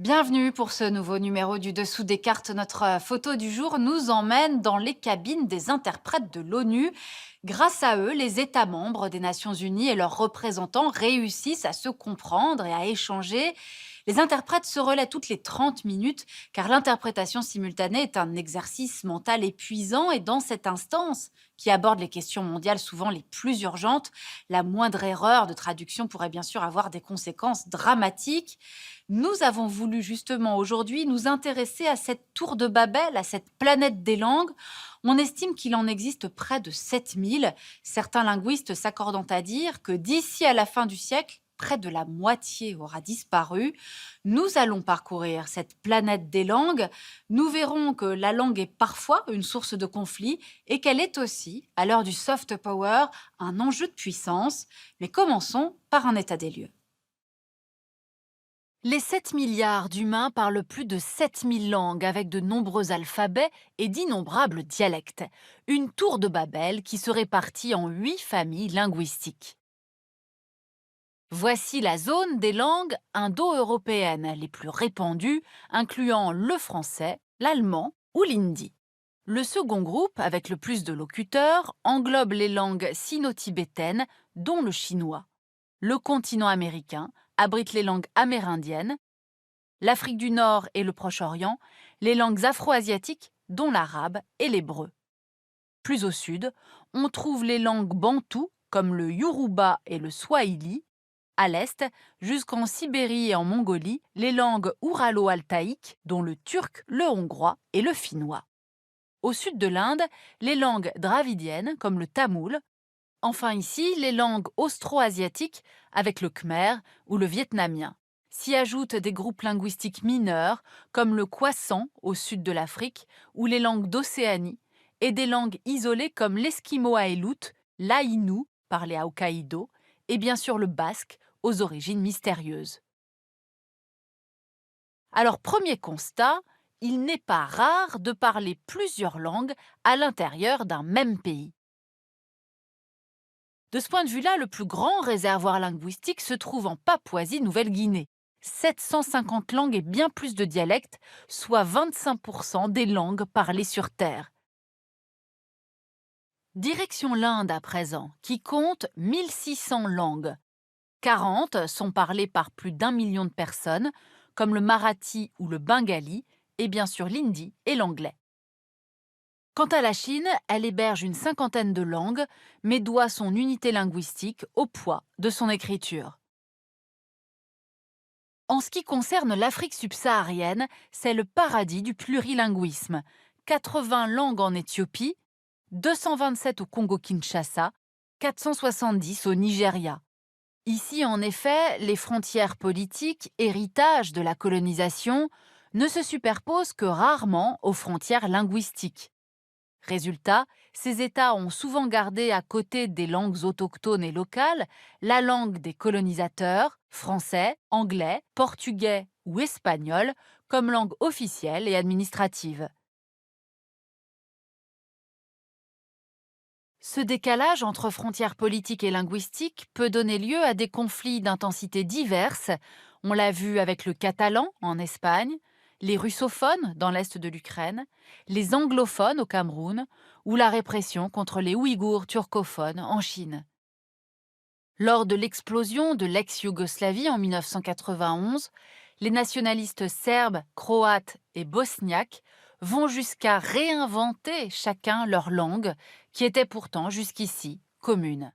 Bienvenue pour ce nouveau numéro du Dessous des cartes. Notre photo du jour nous emmène dans les cabines des interprètes de l'ONU. Grâce à eux, les États membres des Nations Unies et leurs représentants réussissent à se comprendre et à échanger. Les interprètes se relaient toutes les 30 minutes car l'interprétation simultanée est un exercice mental épuisant et dans cette instance, qui aborde les questions mondiales souvent les plus urgentes, la moindre erreur de traduction pourrait bien sûr avoir des conséquences dramatiques. Nous avons voulu justement aujourd'hui nous intéresser à cette tour de Babel, à cette planète des langues. On estime qu'il en existe près de 7000, certains linguistes s'accordant à dire que d'ici à la fin du siècle, près de la moitié aura disparu. Nous allons parcourir cette planète des langues. Nous verrons que la langue est parfois une source de conflit et qu'elle est aussi, à l'heure du soft power, un enjeu de puissance. Mais commençons par un état des lieux. Les 7 milliards d'humains parlent plus de 7000 langues avec de nombreux alphabets et d'innombrables dialectes. Une tour de Babel qui se répartit en 8 familles linguistiques. Voici la zone des langues indo-européennes les plus répandues, incluant le français, l'allemand ou l'hindi. Le second groupe, avec le plus de locuteurs, englobe les langues sino-tibétaines, dont le chinois. Le continent américain abrite les langues amérindiennes, l'Afrique du Nord et le Proche-Orient, les langues afro-asiatiques, dont l'arabe et l'hébreu. Plus au sud, on trouve les langues bantoues, comme le yoruba et le swahili. À l'est, jusqu'en Sibérie et en Mongolie, les langues ouralo-altaïques, dont le turc, le hongrois et le finnois. Au sud de l'Inde, les langues dravidiennes, comme le tamoul. Enfin ici, les langues austro-asiatiques, avec le khmer ou le vietnamien. S'y ajoutent des groupes linguistiques mineurs, comme le khoisan au sud de l'Afrique, ou les langues d'Océanie, et des langues isolées comme l'esquimau-aïlout, l'aïnou, parlé à Hokkaido, et bien sûr le basque, aux origines mystérieuses. Alors, premier constat, il n'est pas rare de parler plusieurs langues à l'intérieur d'un même pays. De ce point de vue-là, le plus grand réservoir linguistique se trouve en Papouasie-Nouvelle-Guinée. 750 langues et bien plus de dialectes, soit 25% des langues parlées sur Terre. Direction l'Inde à présent, qui compte 1600 langues. 40 sont parlées par plus d'1 million de personnes, comme le marathi ou le bengali, et bien sûr l'hindi et l'anglais. Quant à la Chine, elle héberge une cinquantaine de langues, mais doit son unité linguistique au poids de son écriture. En ce qui concerne l'Afrique subsaharienne, c'est le paradis du plurilinguisme. 80 langues en Éthiopie, 227 au Congo-Kinshasa, 470 au Nigeria. Ici, en effet, les frontières politiques, héritage de la colonisation, ne se superposent que rarement aux frontières linguistiques. Résultat, ces États ont souvent gardé à côté des langues autochtones et locales la langue des colonisateurs, français, anglais, portugais ou espagnol, comme langue officielle et administrative. Ce décalage entre frontières politiques et linguistiques peut donner lieu à des conflits d'intensité diverses. On l'a vu avec le catalan en Espagne, les russophones dans l'est de l'Ukraine, les anglophones au Cameroun ou la répression contre les Ouïghours turcophones en Chine. Lors de l'explosion de l'ex-Yougoslavie en 1991, les nationalistes serbes, croates et bosniaques vont jusqu'à réinventer chacun leur langue, qui était pourtant jusqu'ici commune.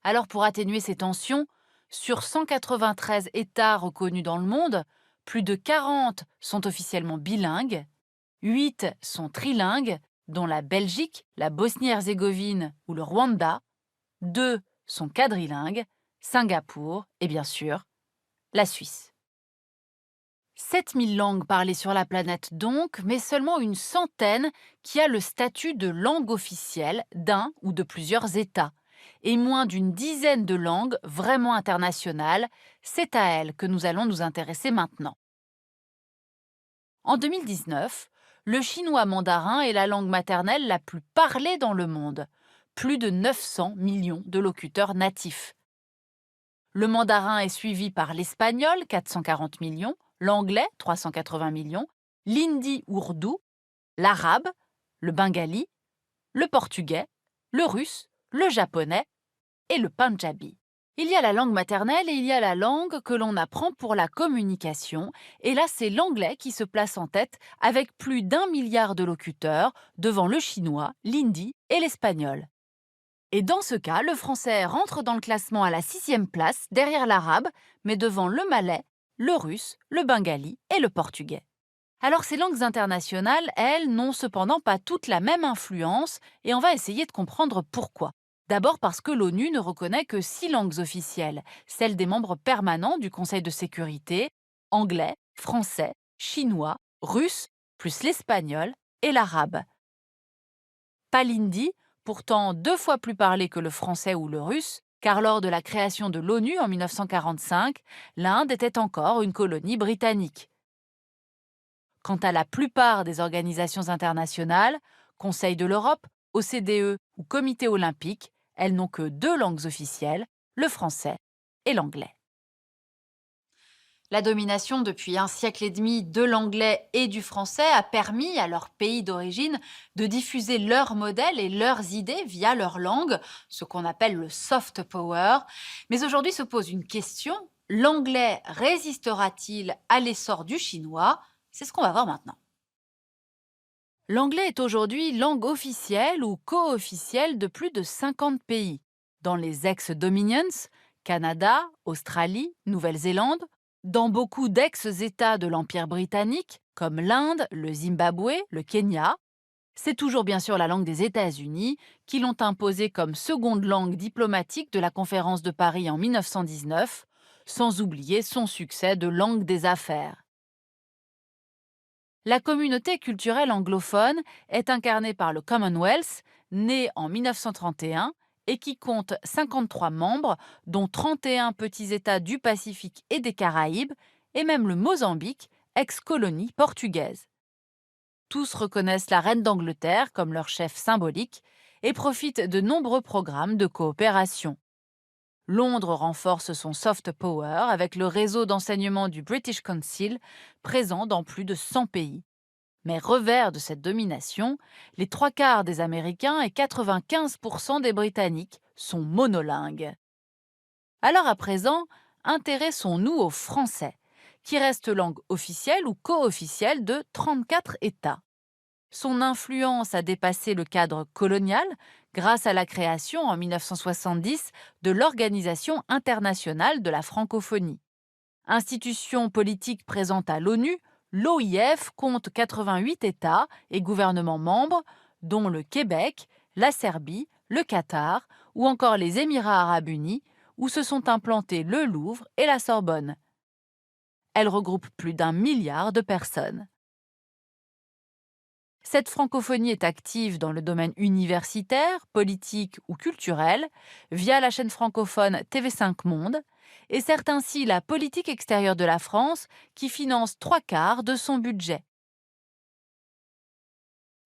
Alors pour atténuer ces tensions, sur 193 États reconnus dans le monde, plus de 40 sont officiellement bilingues, 8 sont trilingues, dont la Belgique, la Bosnie-Herzégovine ou le Rwanda, 2 sont quadrilingues, Singapour et bien sûr la Suisse. 7000 langues parlées sur la planète donc, mais seulement une centaine qui a le statut de langue officielle d'un ou de plusieurs États, et moins d'une dizaine de langues vraiment internationales. C'est à elles que nous allons nous intéresser maintenant. En 2019, le chinois mandarin est la langue maternelle la plus parlée dans le monde, plus de 900 millions de locuteurs natifs. Le mandarin est suivi par l'espagnol, 440 millions, l'anglais, 380 millions, l'hindi ourdou, l'arabe, le bengali, le portugais, le russe, le japonais et le punjabi. Il y a la langue maternelle et il y a la langue que l'on apprend pour la communication. Et là, c'est l'anglais qui se place en tête avec plus d'1 milliard de locuteurs devant le chinois, l'hindi et l'espagnol. Et dans ce cas, le français rentre dans le classement à la 6e place, derrière l'arabe, mais devant le malais, le russe, le bengali et le portugais. Alors ces langues internationales, elles, n'ont cependant pas toutes la même influence et on va essayer de comprendre pourquoi. D'abord parce que l'ONU ne reconnaît que 6 langues officielles, celles des membres permanents du Conseil de sécurité, anglais, français, chinois, russe, plus l'espagnol et l'arabe. Pas l'hindi, pourtant 2 fois plus parlé que le français ou le russe, car lors de la création de l'ONU en 1945, l'Inde était encore une colonie britannique. Quant à la plupart des organisations internationales, Conseil de l'Europe, OCDE ou Comité olympique, elles n'ont que 2 langues officielles, le français et l'anglais. La domination depuis un siècle et demi de l'anglais et du français a permis à leurs pays d'origine de diffuser leurs modèles et leurs idées via leur langue, ce qu'on appelle le soft power. Mais aujourd'hui se pose une question, l'anglais résistera-t-il à l'essor du chinois? C'est ce qu'on va voir maintenant. L'anglais est aujourd'hui langue officielle ou co-officielle de plus de 50 pays. Dans les ex-dominions, Canada, Australie, Nouvelle-Zélande, dans beaucoup d'ex-États de l'Empire britannique, comme l'Inde, le Zimbabwe, le Kenya, c'est toujours bien sûr la langue des États-Unis qui l'ont imposée comme seconde langue diplomatique de la conférence de Paris en 1919, sans oublier son succès de langue des affaires. La communauté culturelle anglophone est incarnée par le Commonwealth, né en 1931 et qui compte 53 membres, dont 31 petits États du Pacifique et des Caraïbes, et même le Mozambique, ex-colonie portugaise. Tous reconnaissent la reine d'Angleterre comme leur chef symbolique et profitent de nombreux programmes de coopération. Londres renforce son soft power avec le réseau d'enseignement du British Council, présent dans plus de 100 pays. Mais revers de cette domination, les 3/4 des Américains et 95% des Britanniques sont monolingues. Alors à présent, intéressons-nous au français, qui reste langue officielle ou co-officielle de 34 États. Son influence a dépassé le cadre colonial grâce à la création en 1970 de l'Organisation internationale de la francophonie. Institution politique présente à l'ONU, l'OIF compte 88 États et gouvernements membres, dont le Québec, la Serbie, le Qatar ou encore les Émirats arabes unis, où se sont implantés le Louvre et la Sorbonne. Elle regroupe plus d'1 milliard de personnes. Cette francophonie est active dans le domaine universitaire, politique ou culturel, via la chaîne francophone TV5 Monde, et sert ainsi la politique extérieure de la France qui finance 3/4 de son budget.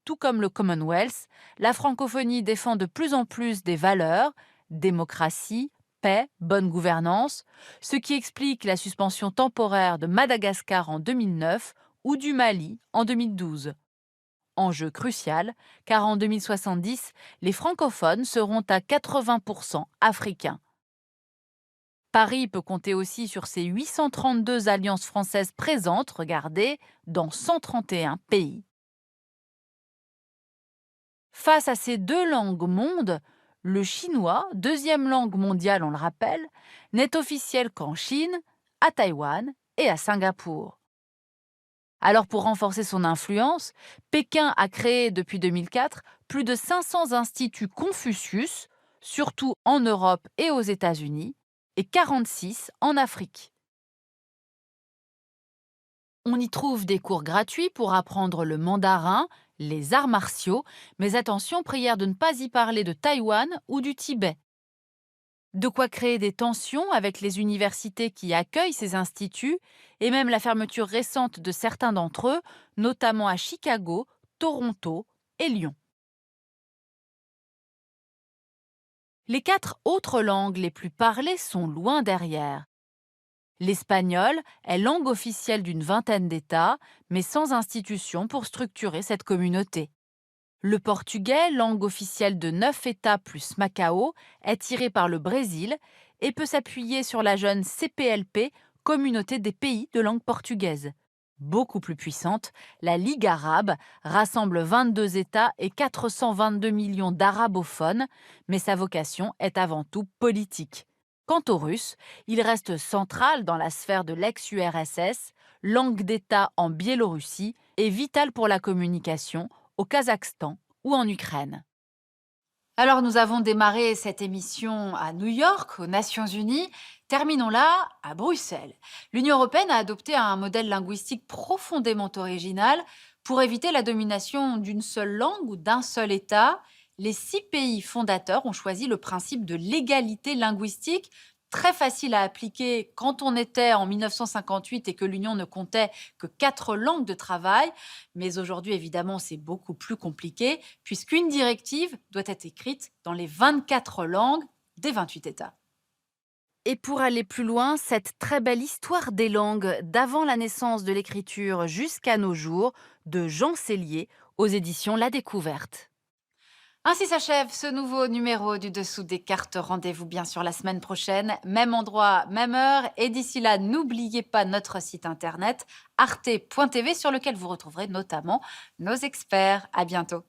Tout comme le Commonwealth, la francophonie défend de plus en plus des valeurs, démocratie, paix, bonne gouvernance, ce qui explique la suspension temporaire de Madagascar en 2009 ou du Mali en 2012. Enjeu crucial, car en 2070, les francophones seront à 80% africains. Paris peut compter aussi sur ses 832 alliances françaises présentes, regardez, dans 131 pays. Face à ces 2 langues mondes, le chinois, deuxième langue mondiale on le rappelle, n'est officiel qu'en Chine, à Taïwan et à Singapour. Alors pour renforcer son influence, Pékin a créé depuis 2004 plus de 500 instituts Confucius, surtout en Europe et aux États-Unis, et 46 en Afrique. On y trouve des cours gratuits pour apprendre le mandarin, les arts martiaux, mais attention, prière de ne pas y parler de Taïwan ou du Tibet. De quoi créer des tensions avec les universités qui accueillent ces instituts et même la fermeture récente de certains d'entre eux, notamment à Chicago, Toronto et Lyon. Les 4 autres langues les plus parlées sont loin derrière. L'espagnol est langue officielle d'une vingtaine d'États, mais sans institution pour structurer cette communauté. Le portugais, langue officielle de 9 États plus Macao, est tiré par le Brésil et peut s'appuyer sur la jeune CPLP, Communauté des pays de langue portugaise. Beaucoup plus puissante, la Ligue arabe rassemble 22 États et 422 millions d'arabophones, mais sa vocation est avant tout politique. Quant au russe, il reste central dans la sphère de l'ex-URSS, langue d'État en Biélorussie et vital pour la communication au Kazakhstan ou en Ukraine. Alors nous avons démarré cette émission à New York, aux Nations Unies. Terminons-la à Bruxelles. L'Union européenne a adopté un modèle linguistique profondément original pour éviter la domination d'une seule langue ou d'un seul État. Les 6 pays fondateurs ont choisi le principe de l'égalité linguistique, très facile à appliquer quand on était en 1958 et que l'Union ne comptait que 4 langues de travail. Mais aujourd'hui, évidemment, c'est beaucoup plus compliqué puisqu'une directive doit être écrite dans les 24 langues des 28 États. Et pour aller plus loin, cette très belle histoire des langues d'avant la naissance de l'écriture jusqu'à nos jours de Jean Sellier aux éditions La Découverte. Ainsi s'achève ce nouveau numéro du Dessous des cartes. Rendez-vous bien sûr la semaine prochaine, même endroit, même heure. Et d'ici là, n'oubliez pas notre site internet arte.tv sur lequel vous retrouverez notamment nos experts. À bientôt.